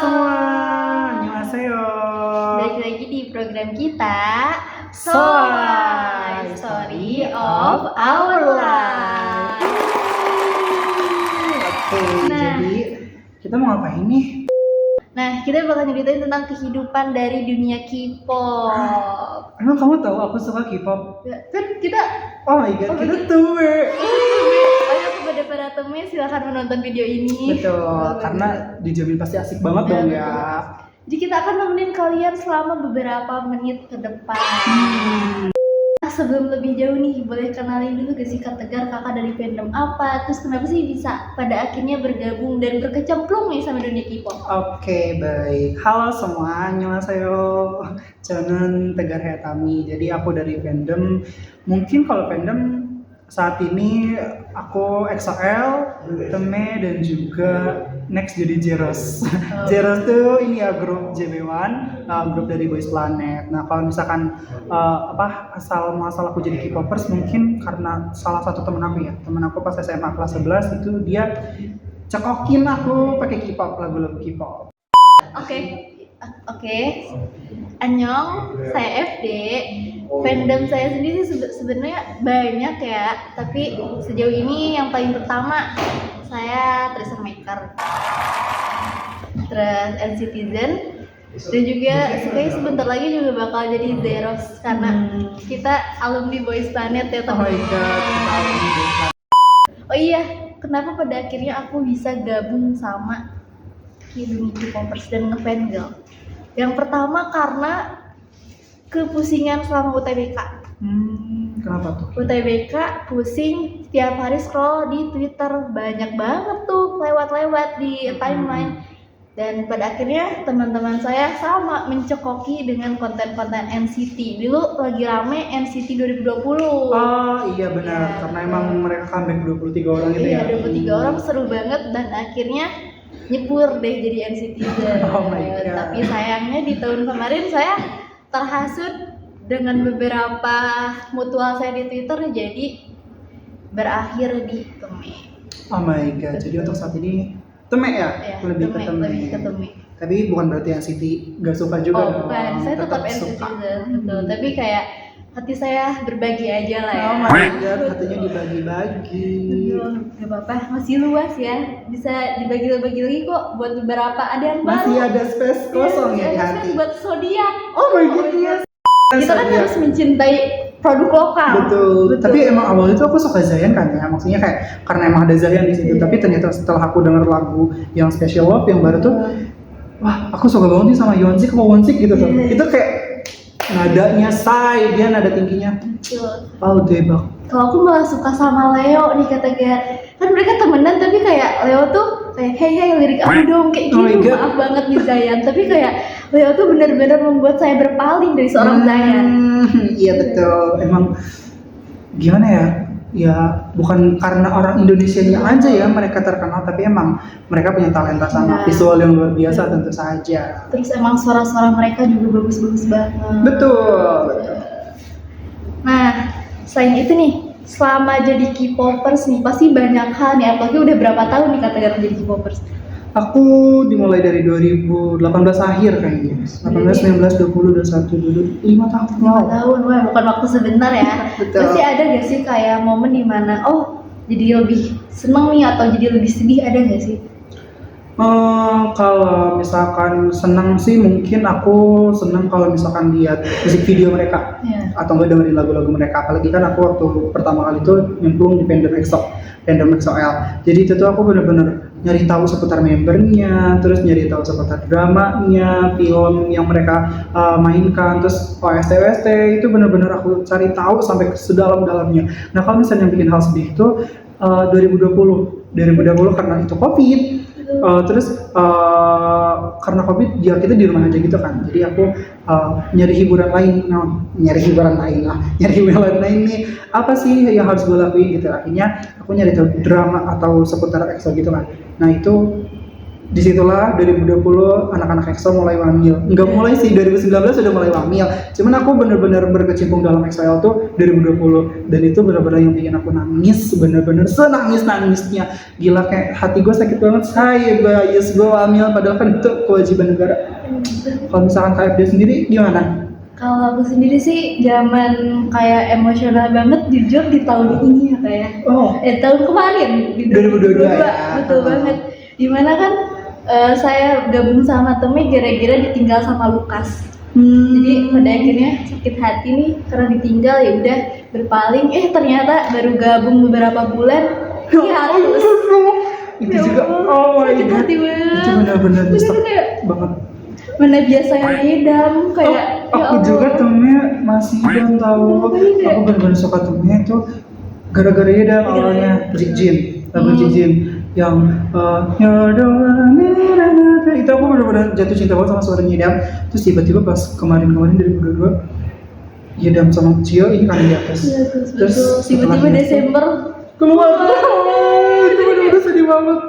semua, annyeonghaseyo. Balik lagi di program kita Soai, Story of Our Life. Oke, jadi kita mau ngapain nih? Nah, kita bakal nyeritain tentang kehidupan dari dunia K-pop. Emang kamu tahu aku suka K-pop? Ya, kan kita Oh my god, kita tuwe. ayo kepada para temen silahkan menonton video ini. Betul, karena dijamin pasti asik banget dong ya. Jadi kita akan nemenin kalian selama beberapa menit ke depan. Nah, sebelum lebih jauh nih, boleh kenalin dulu gak sih Kak Tegar, kakak dari fandom apa? Terus kenapa sih bisa pada akhirnya bergabung dan berkecemplung nih sama dunia K-pop? Oke, baik. Halo semua, annyeonghaseyo. 저는 Tegar Hayatami. Jadi aku dari fandom. Mungkin kalau fandom saat ini aku EXO-L, Teme dan juga next jadi Zeros. Zeros tuh ini ya grup JB1, grup dari Boys Planet. Nah kalau misalkan asal aku jadi K-popers mungkin karena salah satu temen aku pas SMA kelas 11 itu dia cekokin aku pakai K-pop, lagu-lagu K-pop. Oke. Annyeong, saya FD. Fandom saya sendiri sebenarnya banyak ya, tapi sejauh ini yang paling pertama saya Treasure Maker, terus NCTzen, dan juga kayaknya sebentar lagi juga bakal jadi Zeros karena kita alumni Boys Planet ya Oh my teman-teman. god, Oh iya, kenapa pada akhirnya aku bisa gabung sama dunia K-popers dan ngefangirl? Yang pertama karena kepusingan selama UTBK. Kenapa tuh? UTBK pusing, setiap hari scroll di Twitter, banyak banget tuh lewat-lewat di timeline. Dan pada akhirnya teman-teman saya sama mencekoki dengan konten-konten NCT. Dulu lagi rame NCT 2020. Oh iya benar, karena emang mereka comeback 23 orang gitu ya. Iya, 23 orang seru banget dan akhirnya nyebur deh jadi NCTzen. Oh my God. Tapi sayangnya di tahun kemarin saya terhasut dengan beberapa mutual saya di Twitter, jadi berakhir di Teme. Oh my god, jadi untuk saat ini Teme ya? Lebih ke Teme. Tapi bukan berarti NCT gak suka juga dong. Bukan, saya tetap NCTzen, betul. Tapi kayak hati saya berbagi aja lah ya. Oh my god, hatinya dibagi-bagi. Gak apa-apa, masih luas ya. Bisa dibagi-bagi lagi kok buat beberapa, ada yang baru. Masih ada space kosong ya di ada hati. space buat zodiak. Oh my god, yes. Kita kan harus mencintai produk lokal. Betul. Tapi emang awalnya tuh aku suka Zayan kan ya, maksudnya kayak karena emang ada Zayan di situ. Tapi ternyata setelah aku denger lagu yang Special Love yang baru tuh, wah aku suka banget nih sama Yeonsik sama Wonsik gitu tuh. Itu kayak nadanya say, dia nada tingginya. Oh debak. Kalau aku malah suka sama Leo nih kata Gar. Kan mereka temenan tapi kayak Leo tuh kayak hey lirik aku dong kayak gitu. Maaf banget nih Zayan, tapi kayak Leo tuh benar-benar membuat saya berpaling dari seorang Zayan. Iya betul. Emang gimana ya? Ya bukan karena orang Indonesianya aja ya mereka terkenal, tapi emang mereka punya talenta sama visual yang luar biasa tentu saja. Terus emang suara-suara mereka juga bagus-bagus banget. Betul. Nah, selain itu nih, selama jadi K-popers nih pasti banyak hal nih, apalagi udah berapa tahun nih kata Gar jadi K-popers? Aku dimulai dari 2018 akhir kayaknya. 18, 19, 20, 21 dulu 5 tahun. 5 tahun, wah bukan waktu sebentar ya. Betul. Pasti ada gak sih kayak momen dimana jadi lebih seneng nih atau jadi lebih sedih, ada gak sih? Kalau misalkan senang sih mungkin aku senang kalau misalkan lihat musik video mereka atau enggak dengerin lagu-lagu mereka. Apalagi kan aku waktu pertama kali itu nyemplung di fandom EXO-L. Jadi itu tuh aku bener-bener nyari tahu seputar membernya, terus nyari tahu seputar dramanya, film yang mereka mainkan, terus OST itu bener-bener aku cari tahu sampai ke sedalam-dalamnya. Nah kalau misalnya bikin hal sedih itu 2020 karena itu COVID. Terus karena COVID ya kita di rumah aja gitu kan, jadi aku nyari hiburan lain nih, apa sih yang harus gue lakuin gitu. Akhirnya aku nyari drama atau seputar EXO gitu kan. Nah itu disitulah 2020 anak-anak EXO mulai wamil. Enggak mulai sih, 2019 sudah mulai wamil. Cuman aku bener-bener berkecimpung dalam EXO tuh 2020, dan itu bener-bener yang bikin aku nangis, bener-bener senangis-nangisnya. Gila, kayak hati gue sakit banget, say bayus gue wamil, padahal kan itu kewajiban negara. Kalau misalkan KFD sendiri gimana? Kalau aku sendiri sih zaman kayak emosional banget jujur di tahun ini ya kayak tahun kemarin di 2022 ya. betul banget. Dimana kan saya gabung sama Temi gara-gara ditinggal sama Lukas. Jadi pada akhirnya sakit hati nih karena ditinggal, ya udah berpaling. Ternyata baru gabung beberapa bulan hiatus. Itu juga sakit hati banget. Itu benar-benar nyesek banget. Mana biasanya ngedam kayak aku juga Temi masih belum tahu. Aku benar-benar suka Temi itu gara-gara ngedam awalnya Jin lagu Jin yang itu aku benar-benar jatuh cinta banget sama suara ngedam. Terus tiba-tiba pas kemarin-kemarin 2022 ngedam sama Cio ini kan di atas. Terus tiba-tiba Desember keluar. Itu benar-benar sedih banget.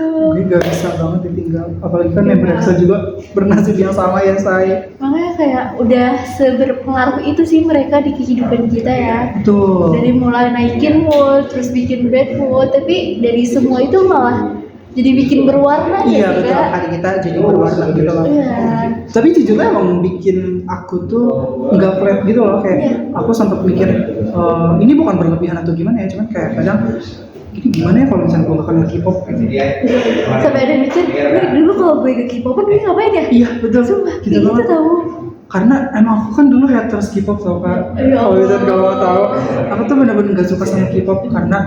Gue gak bisa banget ditinggal, apalagi kan member EXO juga bernasib yang sama ya saya. Makanya kayak udah seberpengaruh itu sih mereka di kehidupan kita ya. Betul. Dari mulai naikin mood, terus bikin bad mood, tapi dari semua itu malah jadi bikin berwarna. Iya betul, hari kita jadi berwarna gitu loh. Iya. Tapi jujurnya emang bikin aku tuh nggak flat gitu loh, kayak aku sempat mikir ini bukan berlebihan atau gimana ya, cuman kayak kadang ini gimana ya kalau misalnya gue bakal ke K-pop gitu. Sampai ada mikir, dulu kalau gue ke K-pop gue ngapain ya? Iya betul. Sumpah, Gitu banget. tahu. Karena emang aku kan dulu haters K-pop tau Kak. Kalau misalnya kalau mau tahu, aku tuh benar-benar gak suka sama K-pop karena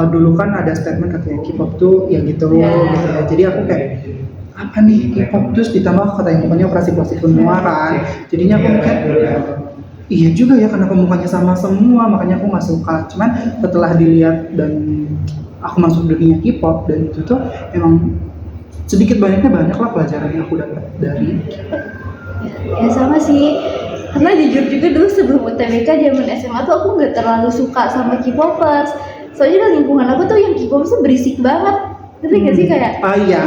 dulu kan ada statement katanya K-pop tuh ya gitu gitu ya. Jadi aku kayak apa nih K-pop, terus ditambah katanya mukanya operasi plastik semua kan. Jadinya aku mikir iya juga ya, karena mukanya sama semua, makanya aku gak suka. Cuman setelah dilihat dan aku masuk dunia K-pop, dan itu tuh emang sedikit banyaknya banyak lah pelajaran yang aku dapat dari Ya sama sih, karena jujur juga dulu sebelum UTBK zaman SMA tuh aku nggak terlalu suka sama K-popers. Soalnya di lingkungan aku tuh yang K-popers tuh berisik banget. Ngerti gak sih kayak? Iya.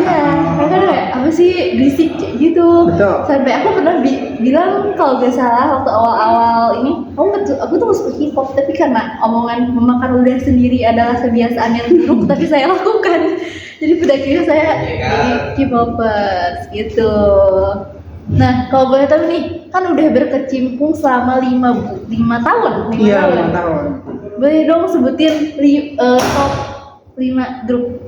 Mereka kayak apa sih berisik gitu. Betul. Sampai aku pernah bilang kalau gak salah waktu awal-awal ini, aku tuh gak suka K-pop, tapi karena omongan memakan lidah sendiri adalah kebiasaan yang buruk, tapi saya lakukan. Jadi pada akhirnya saya jadi K-popers gitu. Nah, kalau boleh tahu nih, kan udah berkecimpung selama 5 tahun. Iya, 5 tahun. Boleh dong sebutin top 5 grup.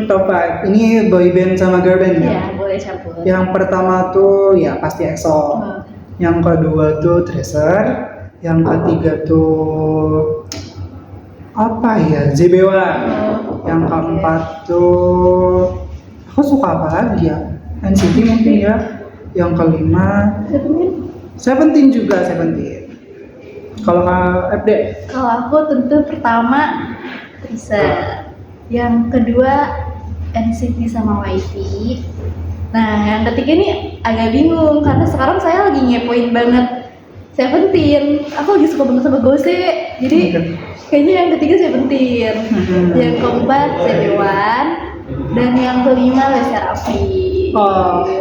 Top 5. Ini boy band sama girl band ya? Iya, boleh campur. Yang pertama tuh ya pasti EXO. Yang kedua tuh Treasure. Yang ketiga tuh apa ya? JBW. Yang keempat tuh aku suka apa lagi ya? NCT mungkin ya. Yang kelima Seventeen juga, Seventeen. Kalau Kak FD? Kalau aku tentu pertama Treasure. Yang kedua NCT sama YT. Nah, yang ketiga ini agak bingung karena sekarang saya lagi ngepoin banget Seventeen. Aku lagi suka banget sama Gose. Jadi kayaknya yang ketiga Seventeen. Yang keempat Sebewan. Dan yang kelima Leserafi.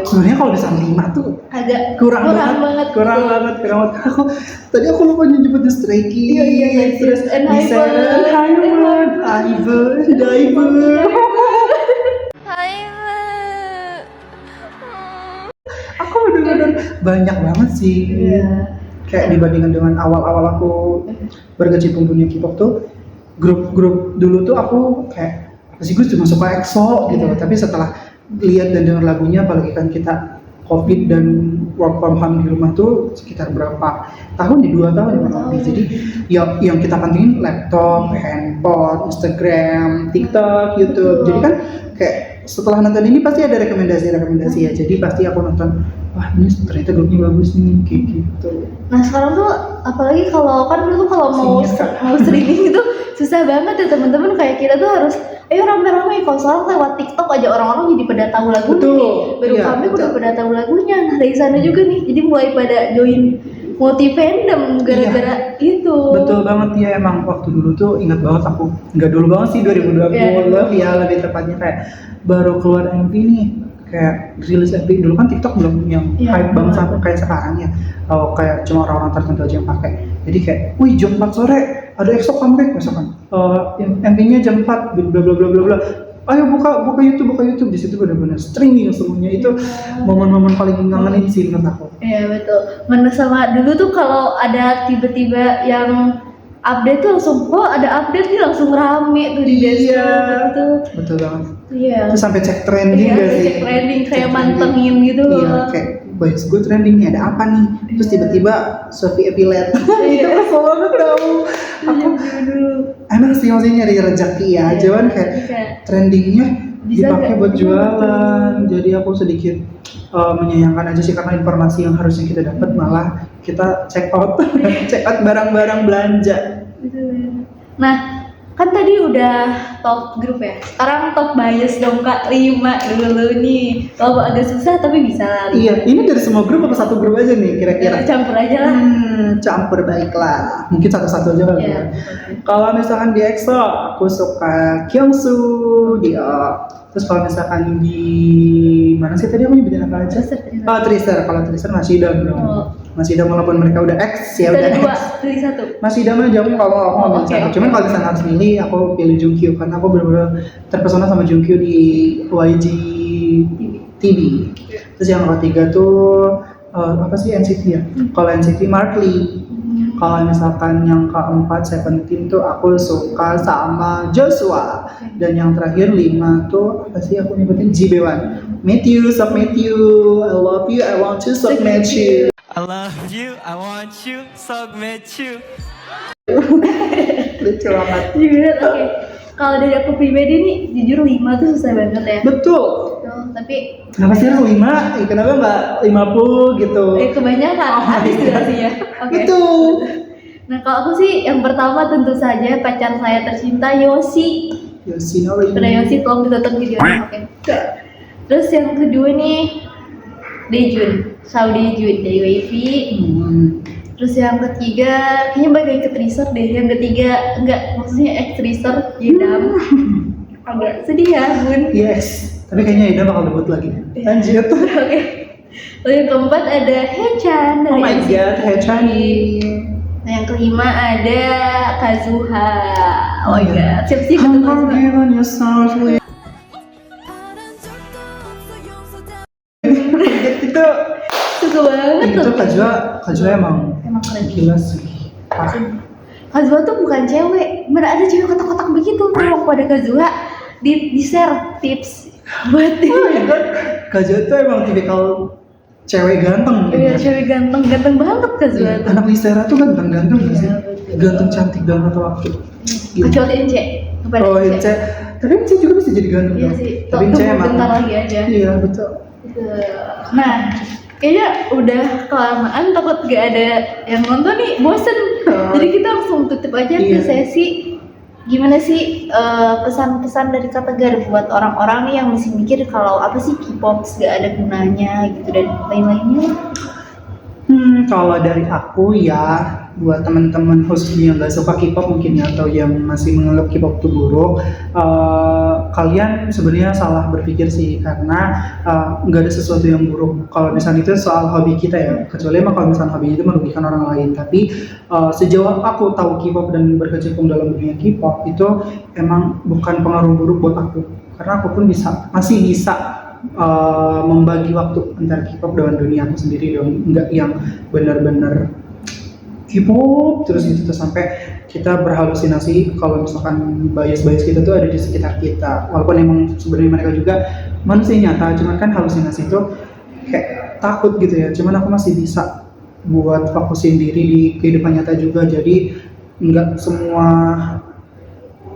Sebenarnya kalau bisa 5 tuh agak kurang banget. Aku tadi aku lupa nyebut The Stray Kids. Iya, terus Enhypen, Diver. Aku bener-bener banyak banget sih. Kayak dibandingkan dengan awal-awal aku berkecimpung dunia K-pop tuh, grup-grup dulu tuh aku kayak masih gue cuma suka EXO gitu. Tapi setelah lihat dan dengar lagunya, apalagi kan kita COVID dan work from home di rumah tuh sekitar berapa tahun ya, 2 tahun ya lebih. Jadi yang kita pentingin laptop, handphone, Instagram, TikTok, YouTube. Jadi kan kayak setelah nonton ini pasti ada rekomendasi ya. Jadi pasti aku nonton, wah ini ternyata grupnya bagus nih, kayak gitu. Nah sekarang tuh apalagi kalau kan dulu kalau mau streaming itu susah banget ya teman-teman, kayak kita tuh harus ayo rame-rame. Kalau sekarang lewat TikTok aja orang-orang jadi pada tahu lagunya nih. Baru kami udah pada tahu lagunya. Nah dari sana juga nih, jadi mulai pada join multi fandom gara-gara itu. Betul banget ya, emang waktu dulu tuh ingat banget aku, nggak dulu banget sih 2020 ya lebih tepatnya kayak baru keluar MV nih, kayak rilis MV dulu kan TikTok belum yang hype banget sampai kayak sekarang ya. Oh, kayak cuma orang-orang tertentu aja yang pakai. Jadi kayak, wih jam 4 sore ada EXO comeback misalkan. MV-nya jam 4 bla bla bla bla bla. Ayo buka YouTube, di situ benar-benar streaming semuanya. Itu momen-momen paling ngangenin sih menurut aku. Iya betul. Mana sama dulu tuh kalau ada tiba-tiba yang update tuh langsung, ada update nih langsung rame tuh di desa gitu. Betul banget. Iya. Terus sampai cek trending gak sih? Cek trending kayak mantengin gitu loh. Iya, kayak boys gue trending nih ada apa nih? Terus tiba-tiba Sophie Epilet. Itu kesel banget tau. Aku emang sih maksudnya nyari rezeki ya, cuman kayak trendingnya dipakai buat jualan. Jadi aku sedikit menyayangkan aja sih karena informasi yang harusnya kita dapat malah kita check out barang-barang belanja. Nah, kan tadi udah top grup ya. Sekarang top bias dong Kak, 5 dulu nih. Kalau agak susah tapi bisa lah. Iya, ini dari semua grup apa satu grup aja nih kira-kira? Campur aja lah. Campur baiklah. Mungkin satu-satu aja kali ya. Kalau misalkan di EXO, aku suka Kyungsu, dia. Terus kalau misalkan di mana sih tadi aku nyebutin apa aja? Tracer. Kalau Tracer masih ada bro. Masih ada walaupun mereka udah X ya udah X. Pilih satu. Masih ada mah jamu kalau aku ngambil satu. Cuman kalau misalkan harus milih, aku pilih Jungkook karena aku benar-benar terpesona sama Jungkook di YG TV. Terus yang ketiga tuh apa sih NCT ya? Kalau NCT Mark Lee. Kalau misalkan yang keempat Seventeen tuh aku suka sama Joshua. Dan yang terakhir 5 tuh apa sih aku nyebutin JB1. Matthew, Sok Matthew, I love you, I want to Sok Matthew. I love you, I want you, Sok Matthew. Lucu banget. Oke. Kalau dari aku pribadi nih, jujur 5 tuh susah banget ya. Betul. Tapi kenapa sih 5? Kenapa nggak 50 gitu? Kebanyakan sih ya. Betul. Nah kalau aku sih yang pertama tentu saja pacar saya tercinta Yosi. Yoshinori. Pada Yosi tolong ditonton videonya. Oke. Terus yang kedua nih Daejun, Sao Daejun dari WayV. Terus yang ketiga kayaknya balik ke Tracer deh. Yang ketiga enggak, maksudnya Tracer Yedam. Agak sedih ya Bun. Yes. Tapi kayaknya Ida bakal debut lagi. Lanjut. Oke. Lalu yang keempat ada Haechan dari Oh my NCT. god, Haechan. Nah yang kelima ada Kazuha. Oh my god, siap-siap ketemu Kazuha. Unforgiven yourself. Itu Suka banget itu tuh. Kazuha emang keren. gila sih. Kazuha tuh bukan cewek, bener ada cewek kotak-kotak begitu. Tolong pada Kazuha di share tips buat Kazuha tuh emang tipikal cewek ganteng. Iya, cewek ganteng banget Kazuha tuh. Anak Listera tuh ganteng sih. Ganteng cantik dalam satu waktu. Kecuali Ence. Oh Ence, tapi Ence juga bisa jadi ganteng. Iya sih. Tapi Ence emang. Bentar lagi aja. Iya betul. Nah, kayaknya udah kelamaan, takut gak ada yang nonton nih, bosen. Jadi kita langsung tutup aja ke sesi. Gimana sih pesan-pesan dari Kak Tegar buat orang-orang nih yang masih mikir kalau apa sih K-pop gak ada gunanya gitu dan lain-lainnya? Kalau dari aku ya buat teman-teman khususnya yang nggak suka K-pop mungkin ya atau yang masih menganggap K-pop itu buruk, kalian sebenarnya salah berpikir sih karena nggak ada sesuatu yang buruk. Kalau misalnya itu soal hobi kita ya, kecuali emang kalau misalnya hobi itu merugikan orang lain. Tapi sejauh aku tahu K-pop dan berkecimpung dalam dunia K-pop itu emang bukan pengaruh buruk buat aku, karena aku pun masih bisa membagi waktu antara K-pop dengan dunia aku sendiri dong, nggak yang benar-benar K-pop terus sampai kita berhalusinasi kalau misalkan bias kita tuh ada di sekitar kita, walaupun emang sebenarnya mereka juga manusia nyata, cuman kan halusinasi itu kayak takut gitu ya. Cuman aku masih bisa buat fokusin diri di kehidupan nyata juga, jadi nggak semua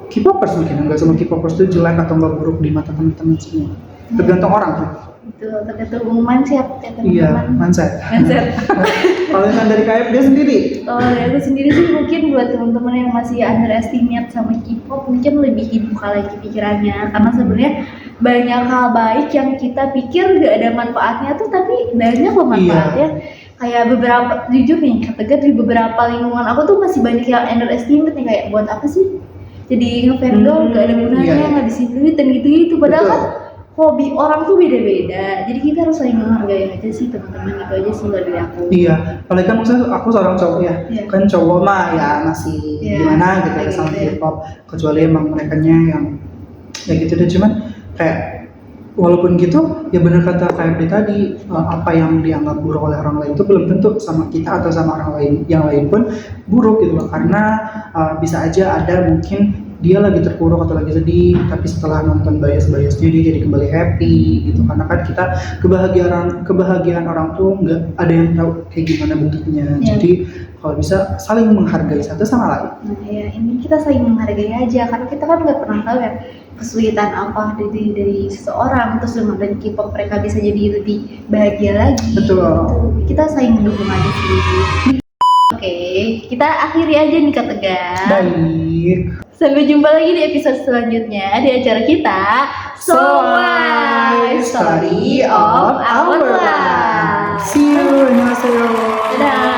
K-popers mungkin, nggak semua K-popers itu jelek atau nggak buruk di mata teman-teman semua. Tergantung orang tuh. Itu tergantung mindset ya teman-teman. Iya, mindset. Kalau yang dari KF dia sendiri? Kalau dari aku sendiri sih mungkin buat teman-teman yang masih underestimate sama K-pop mungkin lebih dibuka lagi pikirannya, karena sebenarnya banyak hal baik yang kita pikir gak ada manfaatnya tuh, tapi banyak loh manfaatnya. kayak beberapa, jujur nih Kak Tegar, di beberapa lingkungan aku tuh masih banyak yang underestimate nih, kayak buat apa sih jadi nge-vendor, gak ada gunanya, iya. ngabisin duit dan gitu-gitu. Padahal Betul. kan hobi orang tuh beda-beda, jadi kita harus saling menghargai aja sih teman-teman. Itu aja sih dari aku. Iya, apalagi kan maksudnya aku seorang cowok ya, Iya. kan cowok mah ya masih Iya, gimana gitu ya kayak sama gitu ya. K-pop, kecuali emang merekanya yang ya gitu deh. Cuman kayak walaupun gitu ya benar kata KFD tadi, apa yang dianggap buruk oleh orang lain itu belum tentu sama kita atau sama orang lain yang lain pun buruk gitu loh, karena bisa aja ada mungkin dia lagi terpuruk atau lagi sedih, tapi setelah nonton bias-biasnya dia jadi kembali happy gitu, karena kan kita kebahagiaan orang tuh nggak ada yang tahu kayak gimana bentuknya. Iya. Jadi kalau bisa saling menghargai satu sama lain. Nah ya, ini kita saling menghargai aja, karena kita kan nggak pernah tahu ya kesulitan apa dari seseorang, terus dengan K-pop mereka bisa jadi lebih bahagia lagi. Betul. Gitu. Kita saling mendukung aja sih. Oke, kita akhiri aja nih Kak Tegar. Baik. Sampai jumpa lagi di episode selanjutnya di acara kita So Why Story of Our Life. See you, annyeonghaseyo. Dadah.